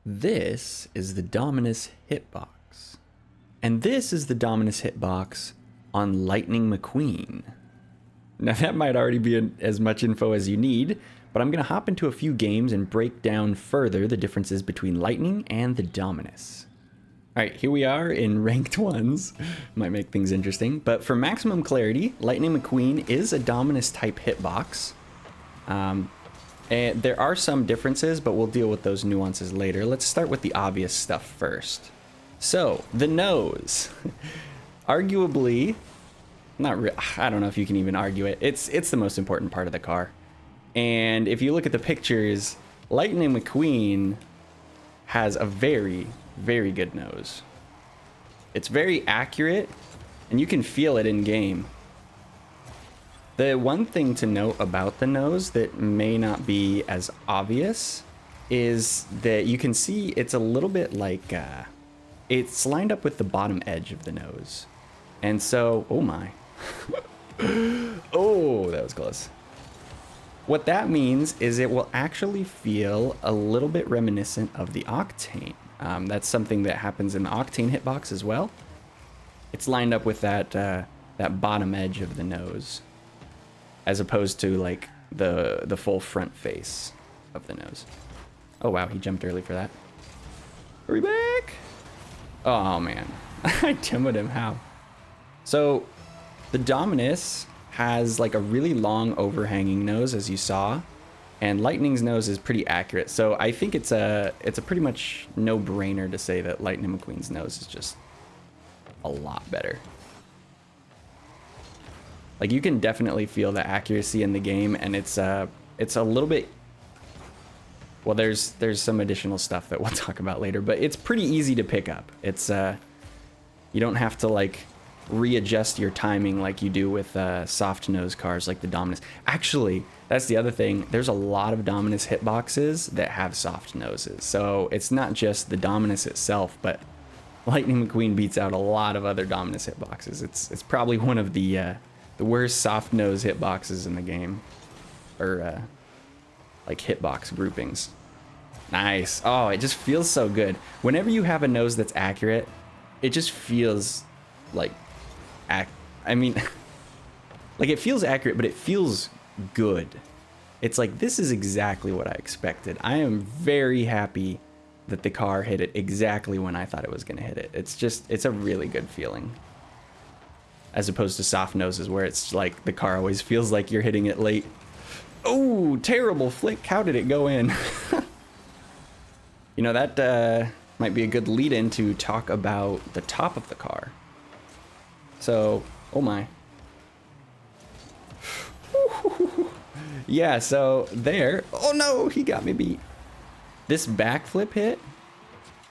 This is the Dominus Hitbox. And this is the Dominus Hitbox on Lightning McQueen. Now that might already be as much info as you need, but I'm going to hop into a few games and break down further the differences between Lightning and the Dominus. Alright, here we are in ranked ones. Might make things interesting, but for maximum clarity, Lightning McQueen is a Dominus type hitbox. And there are some differences, but we'll deal with those nuances later. Let's start with the obvious stuff first. So, the nose. Arguably, I don't know if you can even argue it. It's the most important part of the car. And if you look at the pictures, Lightning McQueen has a very, very good nose. It's very accurate, and you can feel it in game. The one thing to note about the nose that may not be as obvious is that you can see it's a little bit like, it's lined up with the bottom edge of the nose. And so, oh my. Oh, that was close. What that means is it will actually feel a little bit reminiscent of the Octane. That's something that happens in the Octane hitbox as well. It's lined up with that, that bottom edge of the nose, as opposed to like the full front face of the nose. Oh wow, he jumped early for that. Hurry back! Oh man, I demoed him, how? So the Dominus has like a really long overhanging nose, as you saw, and Lightning's nose is pretty accurate. So I think it's a pretty much no-brainer to say that Lightning McQueen's nose is just a lot better. Like, you can definitely feel the accuracy in the game, and it's a little bit, well, there's some additional stuff that we'll talk about later, but it's pretty easy to pick up. It's you don't have to like readjust your timing like you do with soft nose cars like the Dominus. Actually, that's the other thing. There's a lot of Dominus hitboxes that have soft noses, so it's not just the Dominus itself, but Lightning McQueen beats out a lot of other Dominus hitboxes. It's probably one of the worst soft nose hitboxes in the game, or like hitbox groupings. Nice. Oh, it just feels so good. Whenever you have a nose that's accurate, it just feels like, I mean, like it feels accurate, but it feels good. It's like, this is exactly what I expected. I am very happy that the car hit it exactly when I thought it was going to hit it. It's a really good feeling. As opposed to soft noses where it's like the car always feels like you're hitting it late. Oh, terrible flick. How did it go in? You know, that might be a good lead in to talk about the top of the car. So, oh my. Yeah, so there. Oh no, he got me beat. This backflip hit,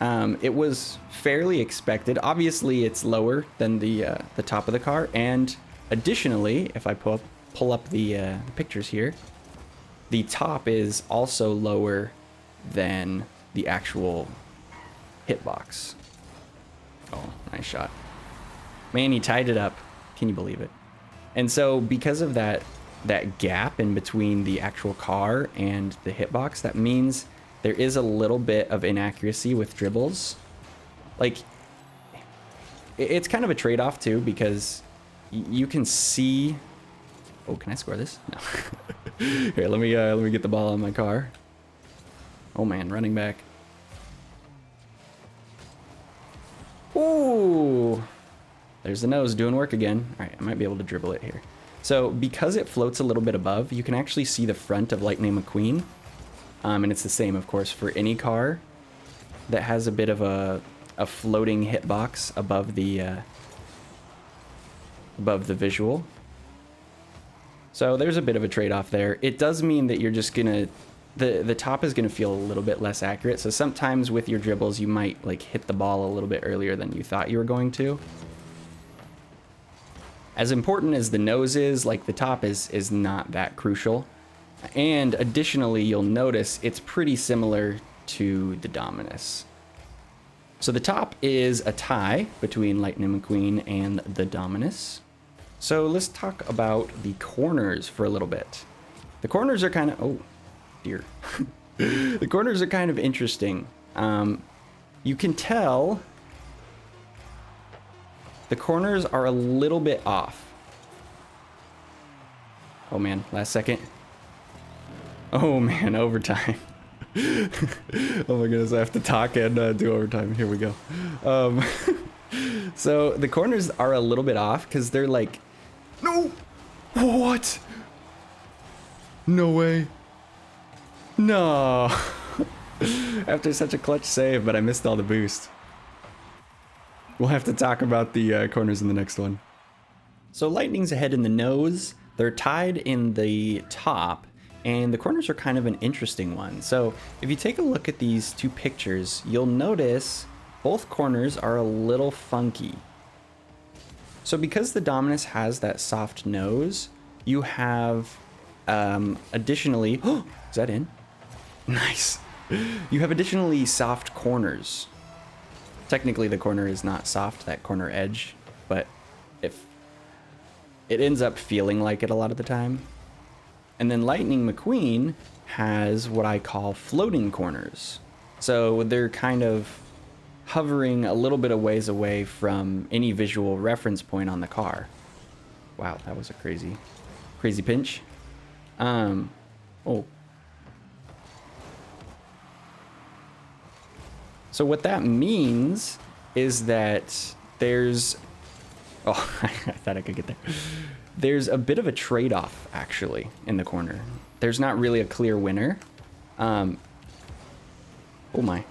it was fairly expected. Obviously, it's lower than the top of the car, and additionally, if I pull up the pictures here, the top is also lower than the actual hitbox. Oh, nice shot. Man, he tied it up. Can you believe it? And so, because of that gap in between the actual car and the hitbox, that means there is a little bit of inaccuracy with dribbles. Like, it's kind of a trade-off too, because you can see. Oh, can I score this? No. Here, let me get the ball on my car. Oh man, running back. Ooh, there's the nose doing work again. All right, I might be able to dribble it here. So because it floats a little bit above, you can actually see the front of Lightning McQueen. And it's the same, of course, for any car that has a bit of a floating hitbox above the visual. So there's a bit of a trade-off there. It does mean that you're just gonna, the top is gonna feel a little bit less accurate. So sometimes with your dribbles, you might like hit the ball a little bit earlier than you thought you were going to. As important as the nose is, like the top is not that crucial. And additionally, you'll notice it's pretty similar to the Dominus. So the top is a tie between Lightning McQueen and the Dominus. So let's talk about the corners for a little bit. The corners are kind of, oh dear. The corners are kind of interesting. You can tell the corners are a little bit off. Oh man, last second. Oh man, overtime. Oh my goodness, I have to talk and do overtime. Here we go. So the corners are a little bit off because they're like, no, what? No way. No. After such a clutch save, but I missed all the boost. We'll have to talk about the corners in the next one. So Lightning's ahead in the nose. They're tied in the top, and the corners are kind of an interesting one. So if you take a look at these two pictures, you'll notice both corners are a little funky. So because the Dominus has that soft nose, you have additionally, oh, is that in? Nice. You have additionally soft corners. Technically the corner is not soft, that corner edge, but if it ends up feeling like it a lot of the time. And then Lightning McQueen has what I call floating corners. So they're kind of hovering a little bit of ways away from any visual reference point on the car. Wow, that was a crazy pinch. Oh. So what that means is that there's, oh, I thought I could get there. There's a bit of a trade-off actually in the corner. There's not really a clear winner. Oh my.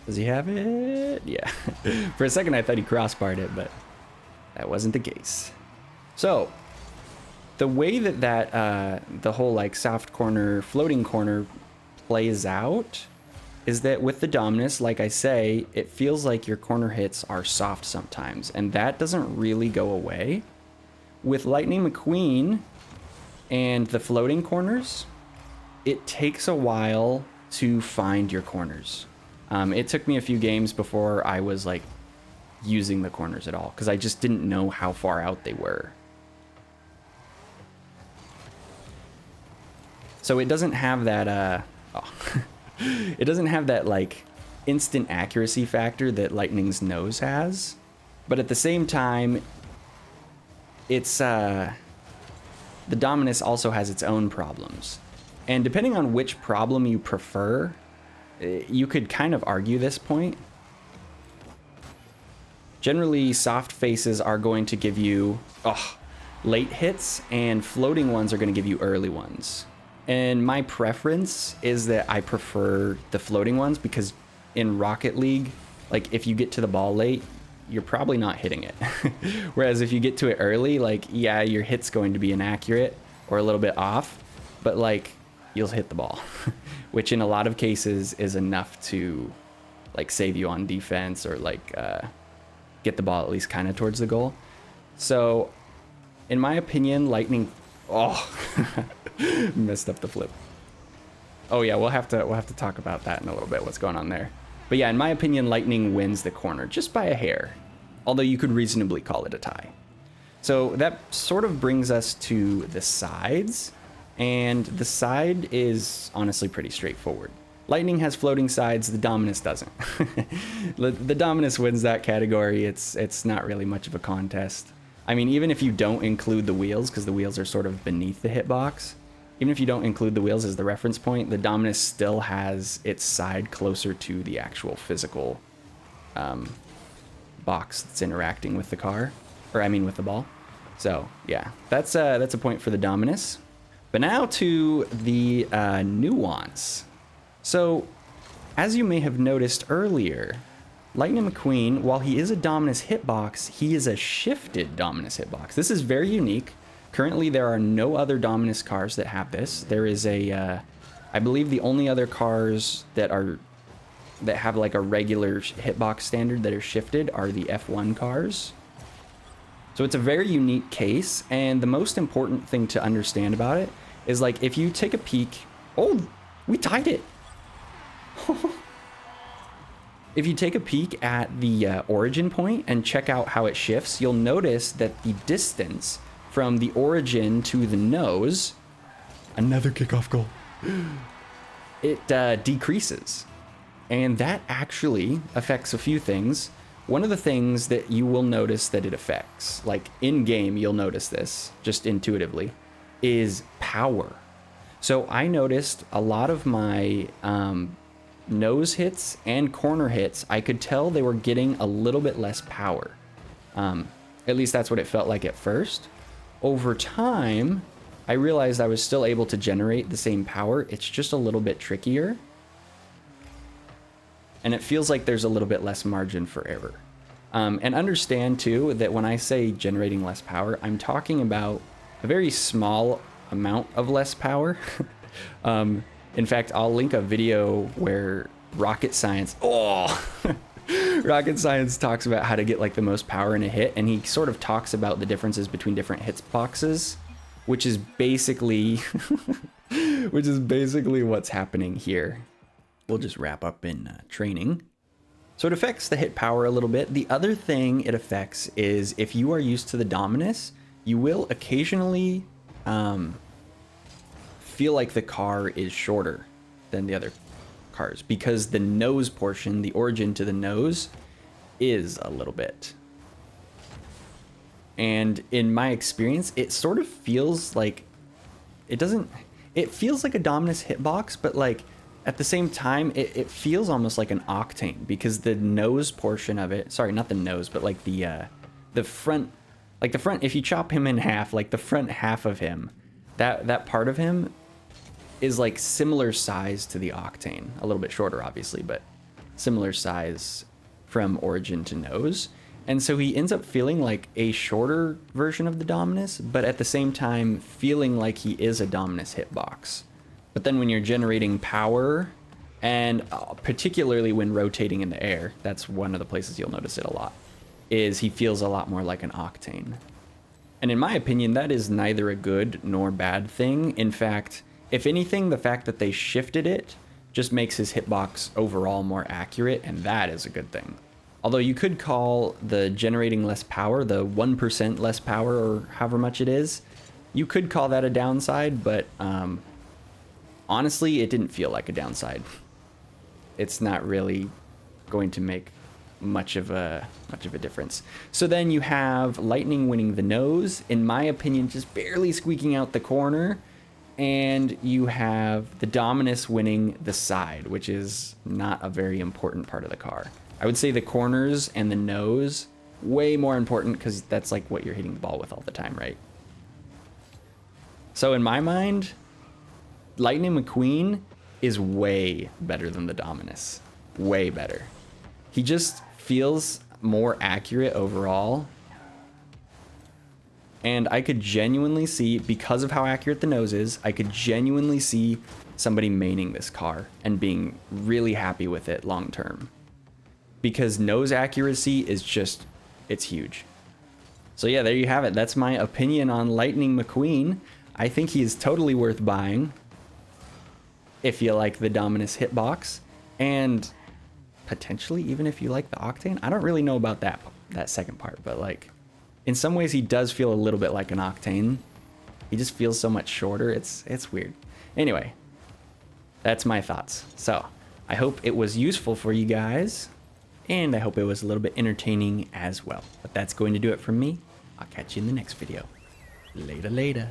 Does he have it? Yeah. For a second I thought he crossbarred it, but that wasn't the case. So the way that the whole like soft corner, floating corner plays out is that with the Dominus, like I say, it feels like your corner hits are soft sometimes, and that doesn't really go away. With Lightning McQueen and the floating corners, it takes a while to find your corners. It took me a few games before I was like using the corners at all, because I just didn't know how far out they were. So it doesn't have that it doesn't have that like instant accuracy factor that Lightning's nose has, but at the same time, it's the Dominus also has its own problems, and depending on which problem you prefer, you could kind of argue this point. Generally, soft faces are going to give you late hits, and floating ones are going to give you early ones. And my preference is that I prefer the floating ones, because in Rocket League, like if you get to the ball late, you're probably not hitting it. Whereas if you get to it early, like, yeah, your hit's going to be inaccurate or a little bit off, but like you'll hit the ball, which in a lot of cases is enough to like save you on defense or like get the ball at least kind of towards the goal. So in my opinion, Lightning, messed up the flip. Oh yeah, we'll have to talk about that in a little bit, what's going on there. But yeah, in my opinion, Lightning wins the corner just by a hair, although you could reasonably call it a tie. So that sort of brings us to the sides, and the side is honestly pretty straightforward. Lightning has floating sides, the Dominus doesn't. The Dominus wins that category. It's not really much of a contest. I mean, even if you don't include the wheels, because the wheels are sort of beneath the hitbox, even if you don't include the wheels as the reference point, the Dominus still has its side closer to the actual physical box that's interacting with the car, or I mean with the ball. So yeah, that's a point for the Dominus. But now to the nuance. So as you may have noticed earlier, Lightning McQueen, while he is a Dominus hitbox, he is a shifted Dominus hitbox. This is very unique. Currently, there are no other Dominus cars that have this. There is I believe the only other cars that have like a regular hitbox standard that are shifted are the F1 cars. So it's a very unique case, and the most important thing to understand about it is like if you take a peek, oh, we tied it. If you take a peek at the origin point and check out how it shifts, you'll notice that the distance from the origin to the nose, another kickoff goal. it decreases. And that actually affects a few things. One of the things that you will notice that it affects, like in game, you'll notice this just intuitively, is power. So I noticed a lot of my nose hits and corner hits, I could tell they were getting a little bit less power. At least that's what it felt like at first. Over time, I realized I was still able to generate the same power. It's just a little bit trickier. And it feels like there's a little bit less margin for error. And understand too that when I say generating less power, I'm talking about a very small amount of less power. In fact, I'll link a video where Rocket Science talks about how to get like the most power in a hit, and he sort of talks about the differences between different hitboxes, which is basically what's happening here. We'll just wrap up in training. So it affects the hit power a little bit. The other thing it affects is if you are used to the Dominus, you will occasionally feel like the car is shorter than the other cars because the nose portion, the origin to the nose, is a little bit. And in my experience, it sort of feels like it feels like a Dominus hitbox, but like at the same time, it feels almost like an Octane because the nose portion of it, sorry, not the nose, but like the front, if you chop him in half, like the front half of him, that part of him is like similar size to the Octane, a little bit shorter obviously, but similar size from origin to nose. And so he ends up feeling like a shorter version of the Dominus, but at the same time feeling like he is a Dominus hitbox. But then when you're generating power, and particularly when rotating in the air, that's one of the places you'll notice it a lot, is he feels a lot more like an Octane. And in my opinion, that is neither a good nor bad thing. In fact, if anything, the fact that they shifted it just makes his hitbox overall more accurate, and that is a good thing. Although you could call the generating less power, the 1% less power, or however much it is, you could call that a downside, but honestly, it didn't feel like a downside. It's not really going to make much of a difference. So then you have Lightning winning the nose, in my opinion, just barely squeaking out the corner, and you have the Dominus winning the side, which is not a very important part of the car. I would say the corners and the nose, way more important because that's like what you're hitting the ball with all the time, right? So in my mind, Lightning McQueen is way better than the Dominus. Way better. He just feels more accurate overall. And I could genuinely see, because of how accurate the nose is, I could genuinely see somebody maining this car and being really happy with it long term. Because nose accuracy is just, it's huge. So yeah, there you have it. That's my opinion on Lightning McQueen. I think he is totally worth buying if you like the Dominus hitbox, and potentially even if you like the Octane. I don't really know about that second part, but like in some ways he does feel a little bit like an Octane. He just feels so much shorter. It's weird. Anyway, that's my thoughts. So I hope it was useful for you guys, and I hope it was a little bit entertaining as well. But that's going to do it from me. I'll catch you in the next video. Later.